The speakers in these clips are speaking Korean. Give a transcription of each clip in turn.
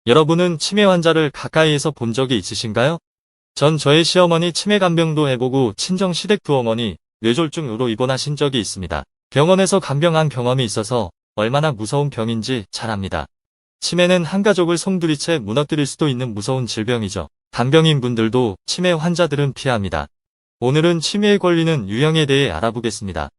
여러분은 치매 환자를 가까이에서 본 적이 있으신가요? 전 저의 시어머니 치매 간병도 해보고 친정 시댁 두어머니 뇌졸중으로 입원하신 적이 있습니다. 병원에서 간병한 경험이 있어서 얼마나 무서운 병인지 잘 압니다. 치매는 한 가족을 송두리째 무너뜨릴 수도 있는 무서운 질병이죠. 간병인 분들도 치매 환자들은 피합니다. 오늘은 치매에 걸리는 유형에 대해 알아보겠습니다.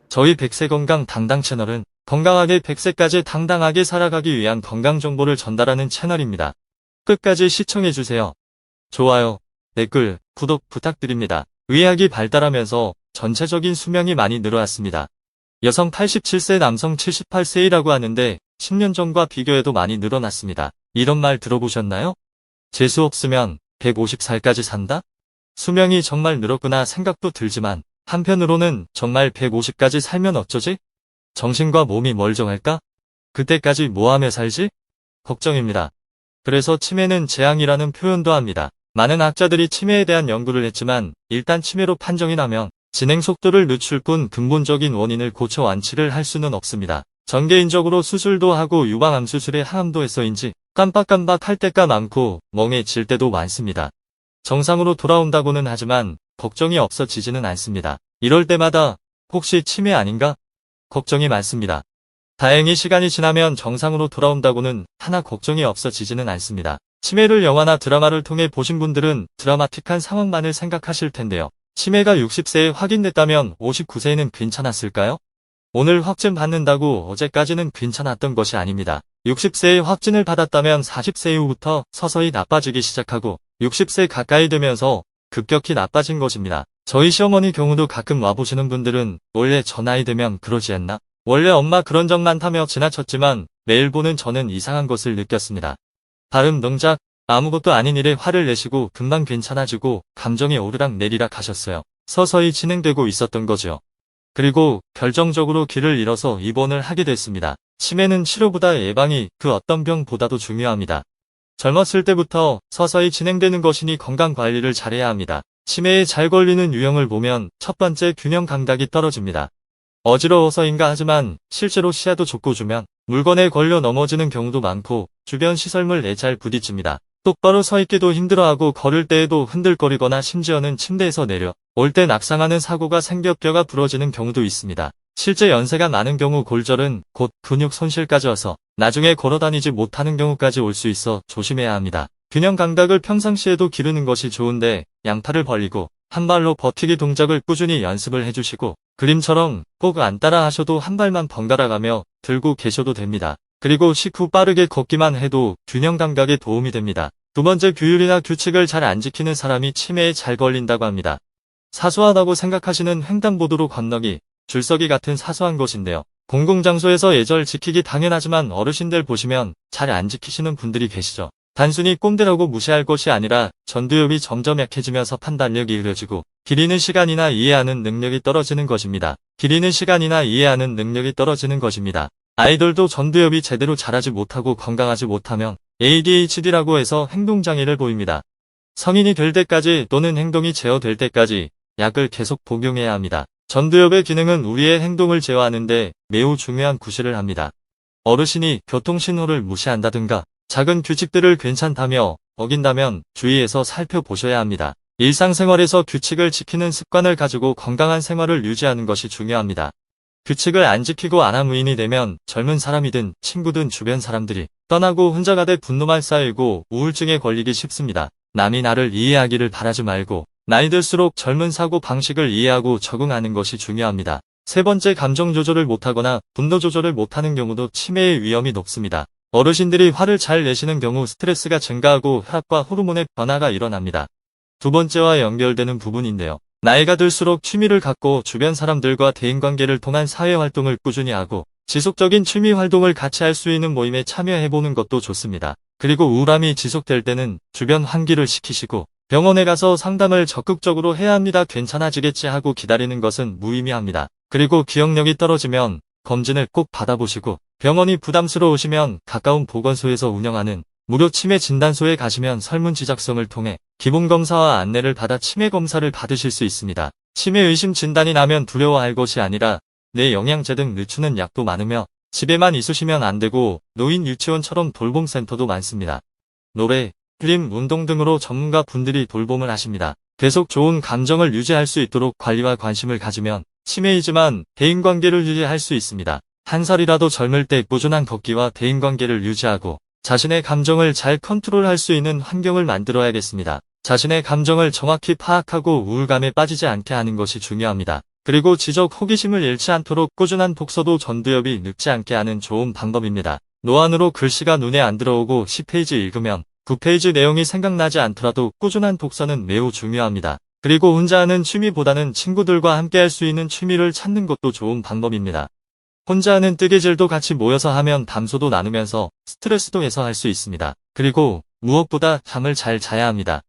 저희 100세 건강 당당 채널은 건강하게 100세까지 당당하게 살아가기 위한 건강 정보를 전달하는 채널입니다. 끝까지 시청해주세요. 좋아요, 댓글, 구독 부탁드립니다. 의학이 발달하면서 전체적인 수명이 많이 늘어났습니다. 여성 87세, 남성 78세이라고 하는데 10년 전과 비교해도 많이 늘어났습니다. 이런 말 들어보셨나요? 재수 없으면 150살까지 산다? 수명이 정말 늘었구나 생각도 들지만 한편으로는 정말 150까지 살면 어쩌지? 정신과 몸이 멀쩡할까? 그때까지 뭐하며 살지? 걱정입니다. 그래서 치매는 재앙이라는 표현도 합니다. 많은 학자들이 치매에 대한 연구를 했지만 일단 치매로 판정이 나면 진행 속도를 늦출 뿐 근본적인 원인을 고쳐 완치를 할 수는 없습니다. 전 개인적으로 수술도 하고 유방암 수술에 항암도 해서인지 깜빡깜빡 할 때가 많고 멍해질 때도 많습니다. 정상으로 돌아온다고는 하지만 걱정이 없어지지는 않습니다. 이럴 때마다 혹시 치매 아닌가? 걱정이 많습니다. 다행히 시간이 지나면 정상으로 돌아온다고는 하나 걱정이 없어지지는 않습니다. 치매를 영화나 드라마를 통해 보신 분들은 드라마틱한 상황만을 생각하실 텐데요. 치매가 60세에 확인됐다면 59세에는 괜찮았을까요? 오늘 확진 받는다고 어제까지는 괜찮았던 것이 아닙니다. 60세에 확진을 받았다면 40세 이후부터 서서히 나빠지기 시작하고 60세 가까이 되면서 급격히 나빠진 것입니다. 저희 시어머니 경우도 가끔 와보시는 분들은 원래 저 나이 되면 그러지 않나? 원래 엄마 그런 적 많다며 지나쳤지만 매일 보는 저는 이상한 것을 느꼈습니다. 발음 능작, 아무것도 아닌 일에 화를 내시고 금방 괜찮아지고 감정이 오르락 내리락 하셨어요. 서서히 진행되고 있었던 거죠. 그리고 결정적으로 길을 잃어서 입원을 하게 됐습니다. 치매는 치료보다 예방이 그 어떤 병보다도 중요합니다. 젊었을 때부터 서서히 진행되는 것이니 건강관리를 잘해야 합니다. 치매에 잘 걸리는 유형을 보면 첫 번째 균형 감각이 떨어집니다. 어지러워서인가 하지만 실제로 시야도 좁고 주면 물건에 걸려 넘어지는 경우도 많고 주변 시설물에 잘 부딪힙니다. 똑바로 서 있기도 힘들어하고 걸을 때에도 흔들거리거나 심지어는 침대에서 내려 올 때 낙상하는 사고가 생겨 뼈가 부러지는 경우도 있습니다. 실제 연세가 많은 경우 골절은 곧 근육 손실까지 와서 나중에 걸어다니지 못하는 경우까지 올 수 있어 조심해야 합니다. 균형 감각을 평상시에도 기르는 것이 좋은데 양팔을 벌리고 한 발로 버티기 동작을 꾸준히 연습을 해주시고 그림처럼 꼭 안 따라 하셔도 한 발만 번갈아 가며 들고 계셔도 됩니다. 그리고 식후 빠르게 걷기만 해도 균형 감각에 도움이 됩니다. 두 번째, 규율이나 규칙을 잘 안 지키는 사람이 치매에 잘 걸린다고 합니다. 사소하다고 생각하시는 횡단보도로 건너기, 줄서기 같은 사소한 것인데요. 공공장소에서 예절 지키기 당연하지만 어르신들 보시면 잘 안 지키시는 분들이 계시죠. 단순히 꼼대라고 무시할 것이 아니라 전두엽이 점점 약해지면서 판단력이 흐려지고 길 잃는 시간이나 이해하는 능력이 떨어지는 것입니다. 길 잃는 시간이나 이해하는 능력이 떨어지는 것입니다. 아이들도 전두엽이 제대로 자라지 못하고 건강하지 못하면 ADHD라고 해서 행동장애를 보입니다. 성인이 될 때까지 또는 행동이 제어될 때까지 약을 계속 복용해야 합니다. 전두엽의 기능은 우리의 행동을 제어하는 데 매우 중요한 구실을 합니다. 어르신이 교통신호를 무시한다든가 작은 규칙들을 괜찮다며 어긴다면 주의해서 살펴보셔야 합니다. 일상생활에서 규칙을 지키는 습관을 가지고 건강한 생활을 유지하는 것이 중요합니다. 규칙을 안 지키고 안하무인이 되면 젊은 사람이든 친구든 주변 사람들이 떠나고 혼자가 돼 분노만 쌓이고 우울증에 걸리기 쉽습니다. 남이 나를 이해하기를 바라지 말고 나이 들수록 젊은 사고 방식을 이해하고 적응하는 것이 중요합니다. 세 번째, 감정 조절을 못하거나 분노 조절을 못하는 경우도 치매의 위험이 높습니다. 어르신들이 화를 잘 내시는 경우 스트레스가 증가하고 혈압과 호르몬의 변화가 일어납니다. 두 번째와 연결되는 부분인데요. 나이가 들수록 취미를 갖고 주변 사람들과 대인관계를 통한 사회활동을 꾸준히 하고 지속적인 취미 활동을 같이 할 수 있는 모임에 참여해보는 것도 좋습니다. 그리고 우울함이 지속될 때는 주변 환기를 시키시고 병원에 가서 상담을 적극적으로 해야 합니다. 괜찮아지겠지 하고 기다리는 것은 무의미합니다. 그리고 기억력이 떨어지면 검진을 꼭 받아보시고 병원이 부담스러우시면 가까운 보건소에서 운영하는 무료 치매 진단소에 가시면 설문지작성을 통해 기본검사와 안내를 받아 치매 검사를 받으실 수 있습니다. 치매 의심 진단이 나면 두려워할 것이 아니라 뇌 영양제 등 늦추는 약도 많으며 집에만 있으시면 안 되고 노인 유치원처럼 돌봄센터도 많습니다. 노래, 필름, 운동 등으로 전문가 분들이 돌봄을 하십니다. 계속 좋은 감정을 유지할 수 있도록 관리와 관심을 가지면 치매이지만 대인관계를 유지할 수 있습니다. 한 살이라도 젊을 때 꾸준한 걷기와 대인관계를 유지하고 자신의 감정을 잘 컨트롤할 수 있는 환경을 만들어야겠습니다. 자신의 감정을 정확히 파악하고 우울감에 빠지지 않게 하는 것이 중요합니다. 그리고 지적 호기심을 잃지 않도록 꾸준한 독서도 전두엽이 늙지 않게 하는 좋은 방법입니다. 노안으로 글씨가 눈에 안 들어오고 10페이지 읽으면 9페이지 내용이 생각나지 않더라도 꾸준한 독서는 매우 중요합니다. 그리고 혼자 하는 취미보다는 친구들과 함께 할 수 있는 취미를 찾는 것도 좋은 방법입니다. 혼자 하는 뜨개질도 같이 모여서 하면 담소도 나누면서 스트레스도 해소할 수 있습니다. 그리고 무엇보다 잠을 잘 자야 합니다.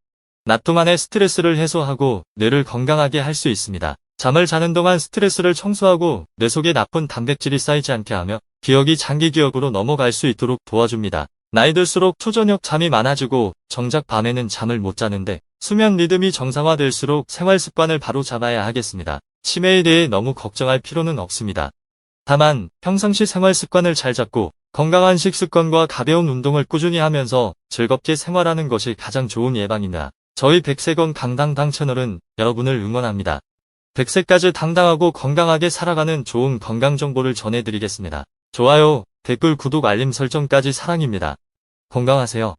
낮 동안의 스트레스를 해소하고 뇌를 건강하게 할 수 있습니다. 잠을 자는 동안 스트레스를 청소하고 뇌 속에 나쁜 단백질이 쌓이지 않게 하며 기억이 장기 기억으로 넘어갈 수 있도록 도와줍니다. 나이 들수록 초저녁 잠이 많아지고 정작 밤에는 잠을 못 자는데 수면 리듬이 정상화될수록 생활 습관을 바로 잡아야 하겠습니다. 치매에 대해 너무 걱정할 필요는 없습니다. 다만 평상시 생활 습관을 잘 잡고 건강한 식습관과 가벼운 운동을 꾸준히 하면서 즐겁게 생활하는 것이 가장 좋은 예방입니다. 저희 백세건 강당당 채널은 여러분을 응원합니다. 100세까지 당당하고 건강하게 살아가는 좋은 건강 정보를 전해드리겠습니다. 좋아요, 댓글, 구독, 알림 설정까지 사랑입니다. 건강하세요.